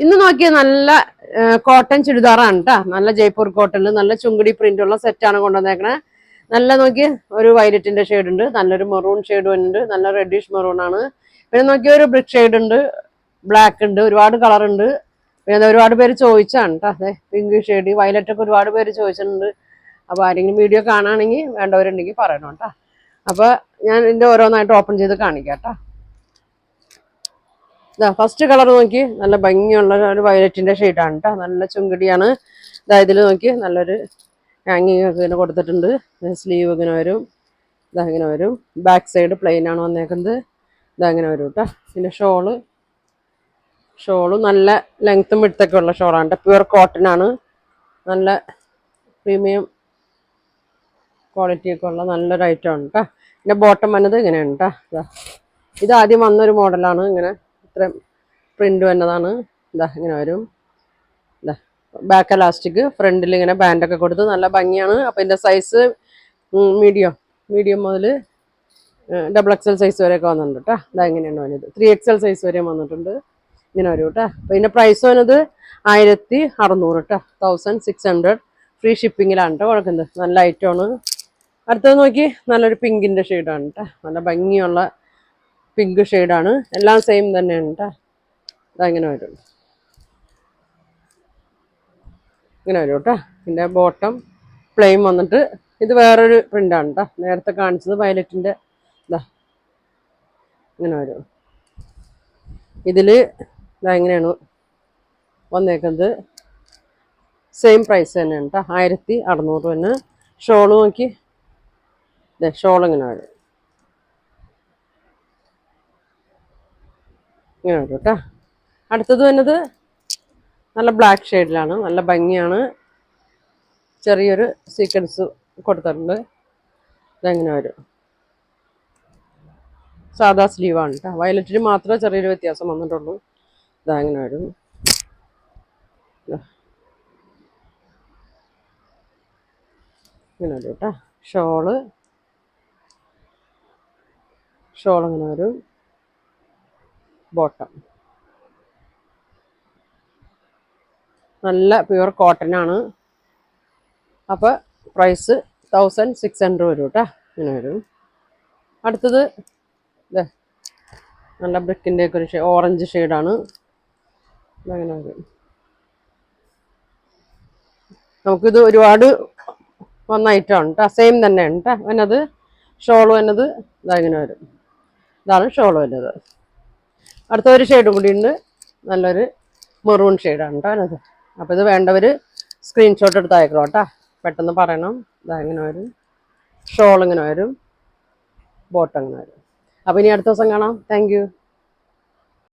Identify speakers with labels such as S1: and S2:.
S1: ഇന്ന് നോക്കിയ നല്ല കോട്ടൺ ചുരിദാറാണ് കേട്ടോ. നല്ല ജയ്പൂർ കോട്ടണിൽ നല്ല ചുങ്കടി പ്രിന്റ് ഉള്ള സെറ്റാണ് കൊണ്ടുവന്നേക്കണേ. നല്ല നോക്കി ഒരു വയലറ്റിന്റെ ഷെയ്ഡ് ഉണ്ട്, നല്ലൊരു മെറൂൺ ഷെയ്ഡ് ഉണ്ട്, നല്ല റെഡിഷ് മെറൂൺ ആണ്. പിന്നെ നോക്കിയ ഒരു ബ്രിക്ക് ഷെയ്ഡ് ഉണ്ട്, ബ്ലാക്ക് ഉണ്ട്, ഒരുപാട് കളർ ഉണ്ട്. പിന്നെ ഒരുപാട് പേര് ചോദിച്ചാണ് കേട്ടോ. അതെ പിങ്ക് ഷെയ്ഡ് വയലറ്റ് ഒക്കെ ഒരുപാട് പേര് ചോദിച്ചിട്ടുണ്ട്. അപ്പൊ ആരെങ്കിലും വീഡിയോ കാണുകയാണെങ്കിൽ വേണ്ടവരുണ്ടെങ്കിൽ പറയണം കേട്ടോ. അപ്പൊ ഞാൻ ഇതിന്റെ ഓരോന്നായിട്ട് ഓപ്പൺ ചെയ്ത് കാണിക്കാം കേട്ടോ. ഇതാ ഫസ്റ്റ് കളർ നോക്കി നല്ല ഭംഗിയുള്ള ഒരു വയലറ്റിന്റെ ഷെയ്ഡാണ് കേട്ടോ. നല്ല ചുങ്കടിയാണ്. ഇതാ ഇതിൽ നോക്കി നല്ലൊരു ഹാങ്ങിങ് ഒക്കെ ഇങ്ങനെ കൊടുത്തിട്ടുണ്ട്. സ്ലീവ് ഇങ്ങനെ വരും, ഇതാ ഇങ്ങനെ വരും. ബാക്ക് സൈഡ് പ്ലെയിൻ ആണ് വന്നേക്കുന്നത്. ഇതാ ഇങ്ങനെ വരും കേട്ടോ. പിന്നെ ഷോള് നല്ല ലെങ്ത്തും വിടുത്തൊക്കെ ഉള്ള ഷോളാണ് കേട്ടോ. പ്യുവർ കോട്ടൺ ആണ്. നല്ല പ്രീമിയം ക്വാളിറ്റി ഒക്കെ ഉള്ള നല്ലൊരു ഐറ്റം ആണ് കേട്ടോ. പിന്നെ ബോട്ടം വന്നത് ഇങ്ങനെയാണ് കേട്ടോ. ഇത് ആദ്യം വന്നൊരു മോഡലാണ്. ഇങ്ങനെ ഇത്ര പ്രിന്റ് വന്നതാണ്. ഇതാ ഇങ്ങനെ വരും. ഇതാ ബാക്ക് എലാസ്റ്റിക്, ഫ്രണ്ടിൽ ഇങ്ങനെ ബാൻഡൊക്കെ കൊടുത്ത് നല്ല ഭംഗിയാണ്. അപ്പം ഇതിൻ്റെ സൈസ് മീഡിയം മുതൽ XXL സൈസ് വരെയൊക്കെ വന്നിട്ടുണ്ട് കേട്ടോ. ഇതാ ഇങ്ങനെയാണ് വന്നത്. 3XL സൈസ് വരെയും വന്നിട്ടുണ്ട്. ഇങ്ങനെ വരും കേട്ടോ. അപ്പം ഇതിൻ്റെ പ്രൈസ് വന്നത് 1600 കേട്ടോ. 1600 ഫ്രീ ഷിപ്പിങ്ങിലാണ് കേട്ടോ കൊടുക്കുന്നത്. നല്ല ഐറ്റമാണ്. അടുത്തത് നോക്കി നല്ലൊരു പിങ്കിൻ്റെ ഷെയ്ഡാണ് കേട്ടോ. നല്ല ഭംഗിയുള്ള പിങ്ക് ഷെയ്ഡാണ്. എല്ലാം സെയിം തന്നെയാണ് കേട്ടോ. ഇതങ്ങനെ വരും, ഇങ്ങനെ വരും കേട്ടോ. പിന്നെ ബോട്ടം പ്ലെയിൻ വന്നിട്ട് ഇത് വേറൊരു പ്രിൻ്റാണ് കേട്ടോ. നേരത്തെ കാണിച്ചത് വയലറ്റിൻ്റെ ഇതാ ഇങ്ങനെ വരും. ഇതിൽ ഇതാ ഇങ്ങനെയാണ് വന്നേക്കുന്നത്. സെയിം പ്രൈസ് തന്നെയാണ് കേട്ടോ. 1600 തന്നെ. ഷോള് നോക്കി ഇതേ ഷോൾ ഇങ്ങനെ വരും, ഇങ്ങനെ വരും കേട്ടോ. അടുത്തത് വന്നത് നല്ല ബ്ലാക്ക് ഷെയ്ഡിലാണ്. നല്ല ഭംഗിയാണ്. ചെറിയൊരു സീക്വൻസ് കൊടുത്തിട്ടുണ്ട്. ഇതെങ്ങനെ വരും. സാധാ സ്ലീവാണ് കേട്ടോ. വയലറ്റിന് മാത്രമേ ചെറിയൊരു വ്യത്യാസം വന്നിട്ടുള്ളൂ. ഇതാ ഇങ്ങനെ വരും. ഇങ്ങനെ വരും കേട്ടോ. ഷോള് ഇങ്ങനെ വരും. ബോട്ടം നല്ല പ്യുവർ കോട്ടൺ ആണ്. അപ്പോൾ പ്രൈസ് 1600 വരും കേട്ടോ. ഇങ്ങനെ വരും. അടുത്തത് നല്ല ബ്രിക്കിൻ്റെ ഒക്കെ ഒരു ഓറഞ്ച് ഷെയ്ഡാണ്. അങ്ങനെ വരും. നമുക്കിത് ഒരുപാട് വന്ന ഐറ്റമാണ് കേട്ടോ. സെയിം തന്നെയാണ് കേട്ടോ. എന്നത് ഷോള് എന്നത് ഇതാ ഇങ്ങനെ വരും. ഇതാണ് ഷോള് വരുന്നത്. അടുത്ത ഒരു ഷെയ്ഡും കൂടി ഉണ്ട്. നല്ലൊരു മെറൂൺ ഷെയ്ഡാണ് കേട്ടോ അതിനത്. അപ്പോൾ ഇത് വേണ്ടവർ സ്ക്രീൻഷോട്ട് എടുത്ത് അയക്കണം കേട്ടോ. പെട്ടെന്ന് പറയണം. ഇതാ ഇങ്ങനെ വരും. ഷോൾ ഇങ്ങനെ വരും. ബോട്ടം ഇങ്ങനെ വരും. അപ്പോൾ ഇനി അടുത്ത ദിവസം കാണാം. Thank you.